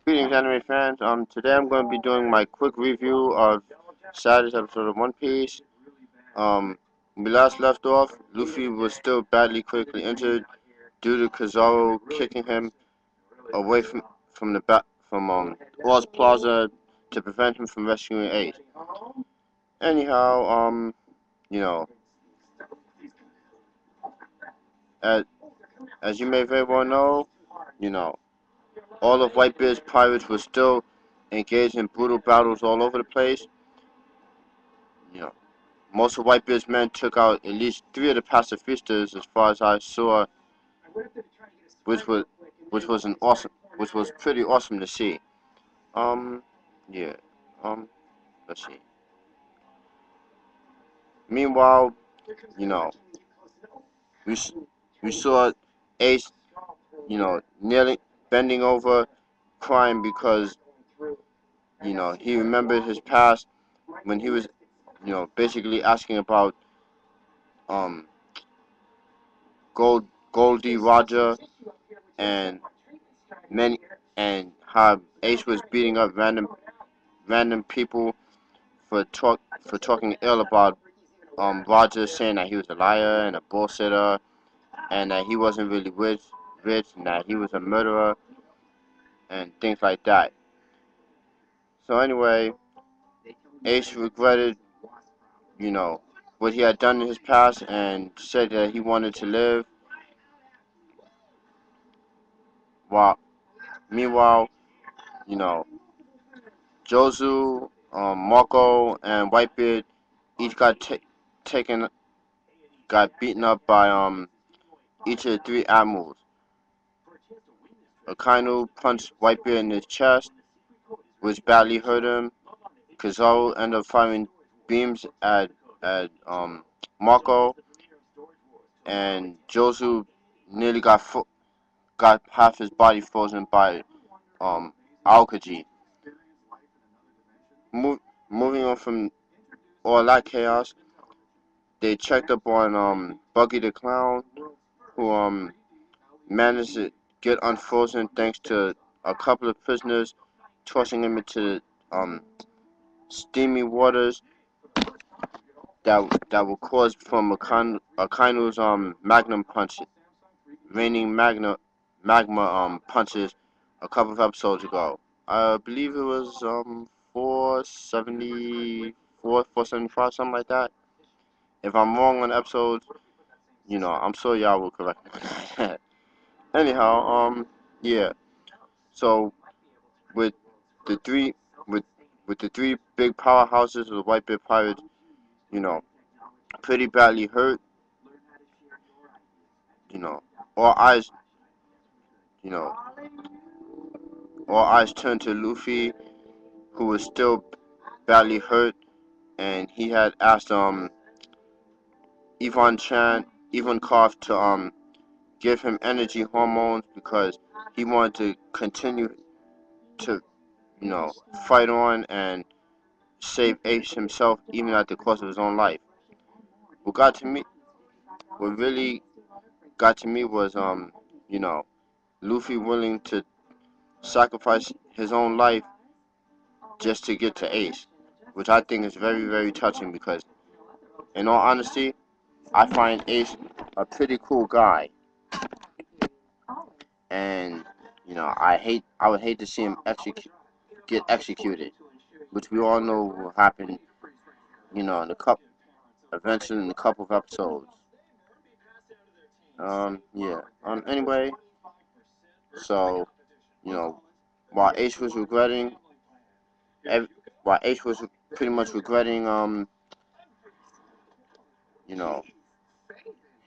Greetings, anime fans. Today I'm going to be doing my quick review of Saturday's episode of One Piece. When we last left off, Luffy was still badly critically injured due to Kizaru kicking him away from the back from Oz Plaza to prevent him from rescuing Ace. Anyhow, you know, as as you may very well know, you know, all of Whitebeard's pirates were still engaged in brutal battles all over the place. You know. Most of Whitebeard's men took out at least 3 of the pacifistas, as far as I saw, which was which was pretty awesome to see. Um, yeah. Um, let's see. Meanwhile, you know, we we saw Ace, nearly bending over, crying because he remembered his past when he was, basically asking about um Goldie Roger and many and how Ace was beating up random people for talking ill about Roger, saying that he was a liar and a bullshitter and that he wasn't really rich and that he was a murderer and things like that. So anyway, Ace regretted, what he had done in his past and said that he wanted to live. While meanwhile, you know, Jozu, Marco, and Whitebeard each taken got beaten up by each of the 3 admirals. Akainu punched Whitebeard in his chest, which badly hurt him. Kizaru ended up firing beams at Marco, and Jozu nearly got half his body frozen by um Aokiji. Moving on from all that chaos, they checked up on Buggy the Clown, who managed to get unfrozen thanks to a couple of prisoners tossing him into um, steamy waters that were caused from Akainu's magnum punch, raining magma punches a couple of episodes ago. I believe it was 474, 475, something like that. If I'm wrong on episodes, I'm sure y'all will correct me on that. Anyhow, yeah. So with the three with with the 3 big powerhouses of the Whitebeard Pirates, you know, pretty badly hurt, you know, all eyes, you know, all eyes turned to Luffy, who was still badly hurt, and he had asked Ivan Chan, Ivan Koff to give him energy hormones because he wanted to continue to, fight on and save Ace himself, even at the cost of his own life. What got to me, what really got to me was Luffy willing to sacrifice his own life just to get to Ace, which I think is very, very touching because, in all honesty, I find Ace a pretty cool guy, and I would hate to see him get executed, which we all know will happen, in the eventually in a couple of episodes. Yeah. Anyway, so you know, while Ace was regretting, ev- while Ace was pretty much regretting, you know,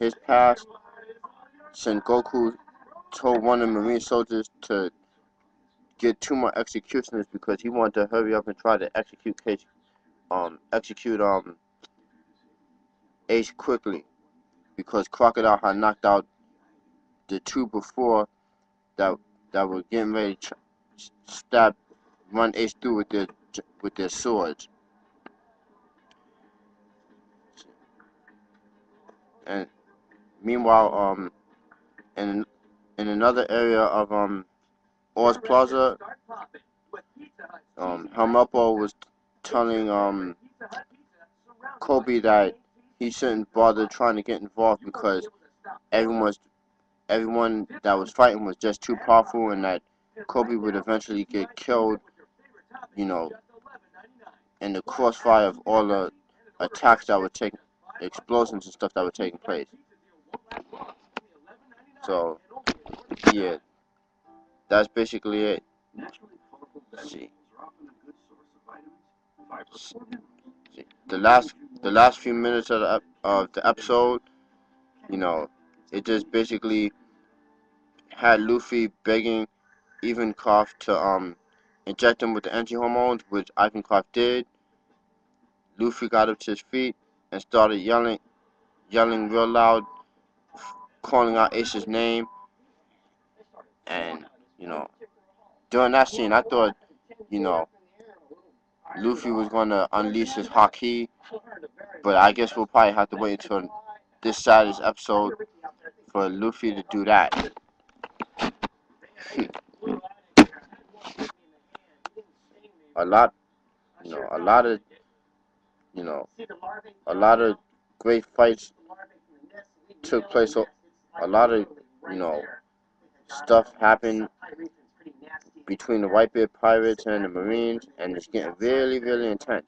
his past, Sengoku told one of the Marine soldiers to get 2 more executioners because he wanted to hurry up and try to execute Ace quickly because Crocodile had knocked out the 2 before that were getting ready to run Ace through with their swords. And meanwhile, in another area of Oz Plaza, Helmeppo was telling Kobe that he shouldn't bother trying to get involved because everyone that was fighting was just too powerful, and that Kobe would eventually get killed, you know, in the crossfire of all the attacks that were taking, explosions and stuff that were taking place. So, yeah, that's basically it. See, see, the last few minutes of the episode, you know, it just basically had Luffy begging Ivankov to inject him with the anti-hormones, which Ivankov did. Luffy got up to his feet and started yelling real loud, calling out Ace's name, and you know, during that scene, I thought, you know, Luffy was gonna unleash his haki, but I guess we'll probably have to wait until this Saturday's episode for Luffy to do that. a lot, you know, a lot of, you know, a lot of great fights took place. A lot of, you know, stuff happened between the Whitebeard pirates and the Marines, and it's getting really, really intense.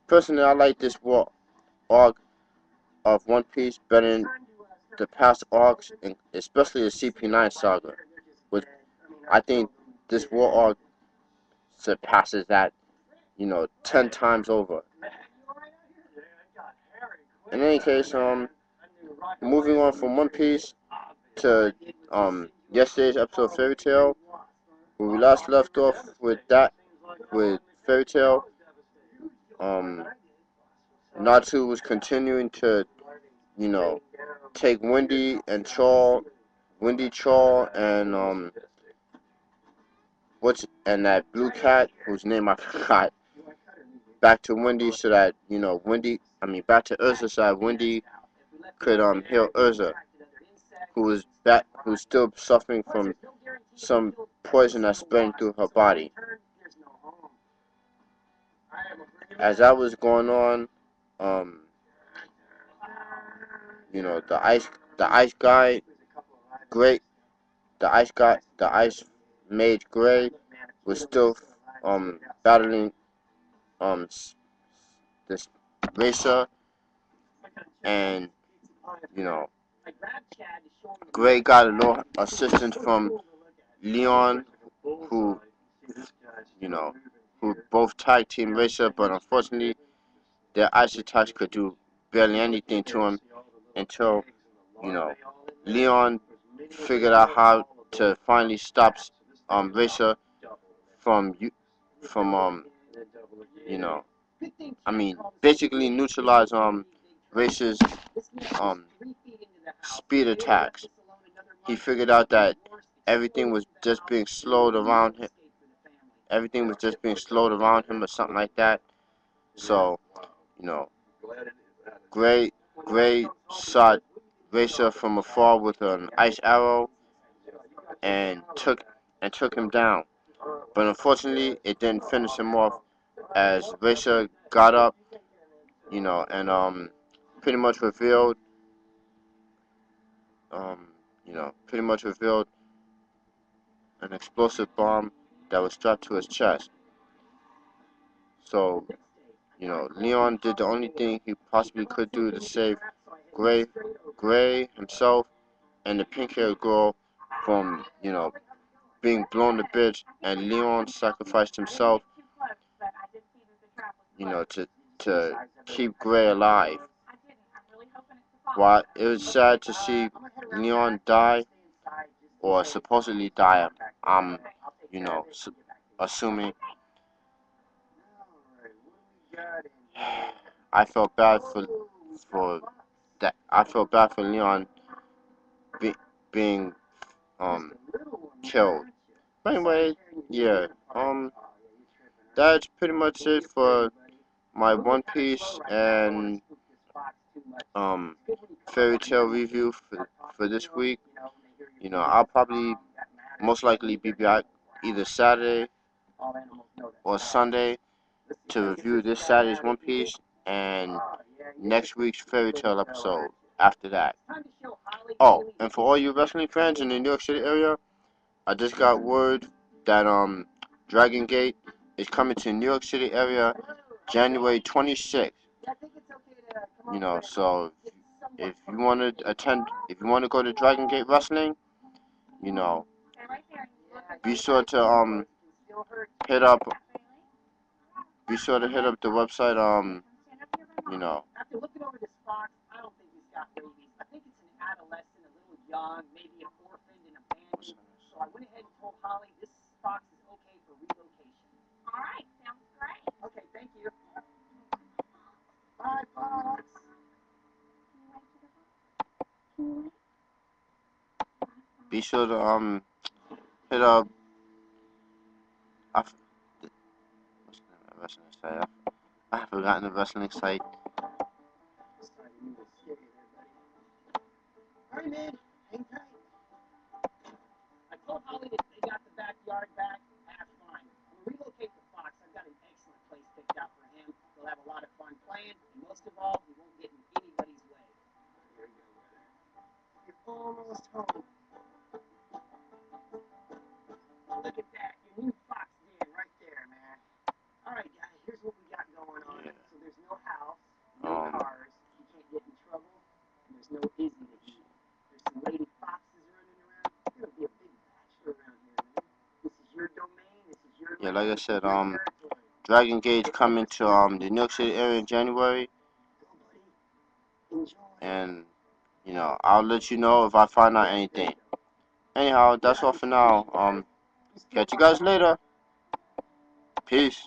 Personally, I like this war arc of One Piece better than the past arcs, and especially the CP9 saga. Which I think this war arc surpasses that, you know, 10 times over. In any case, moving on from One Piece to yesterday's episode of Fairy Tail, where we last left off with Fairy Tail, Natsu was continuing to, you know, take Windy Chaw, and that blue cat whose name I forgot, back to Windy so that, you know, back to Ursa so that Windy could heal Ursa, who's still suffering from some poison that's spreading through her body. As that was going on, um, you know, the ice guy, great, the ice mage Gray was still battling this racer, and you know, Gray got a little assistance from Leon, who, you know, who both tag team racer, but unfortunately their ice attacks could do barely anything to him until, you know, Leon figured out how to finally stop racer from you know, basically neutralize racer's um speed attacks. He figured out that everything was just being slowed around him. Everything was just being slowed around him or something like that. So, you know, Gray shot Racer from afar with an ice arrow and took him down. But unfortunately, it didn't finish him off as Racer got up, you know, and pretty much revealed, um, pretty much revealed an explosive bomb that was strapped to his chest. So, you know, Leon did the only thing he possibly could do to save Gray himself and the pink-haired girl from, you know, being blown to bits, and Leon sacrificed himself, you know, to keep Gray alive. While it was sad to see Leon die, or supposedly die, I'm, you know, assuming. I felt bad for that. I felt bad for Leon being um killed. But anyway, yeah. That's pretty much it for my One Piece and um Fairy Tail review for this week. You know, I'll probably most likely be either Saturday or Sunday to review this Saturday's One Piece and next week's Fairy Tale episode after that. Oh, and for all you wrestling fans in the New York City area, I just got word that Dragon Gate is coming to New York City area January 26th. You know, so if you want to attend, if you want to go to Dragon Gate Wrestling, you know, be sure to hit up, the website, you know. Be sure to hit up. What's the name of the wrestling site? I've forgotten the wrestling site. Yeah, like I said, Dragon Gate coming to the New York City area in January, and you know, I'll let you know if I find out anything. Anyhow, that's all for now. Catch you guys later. Peace.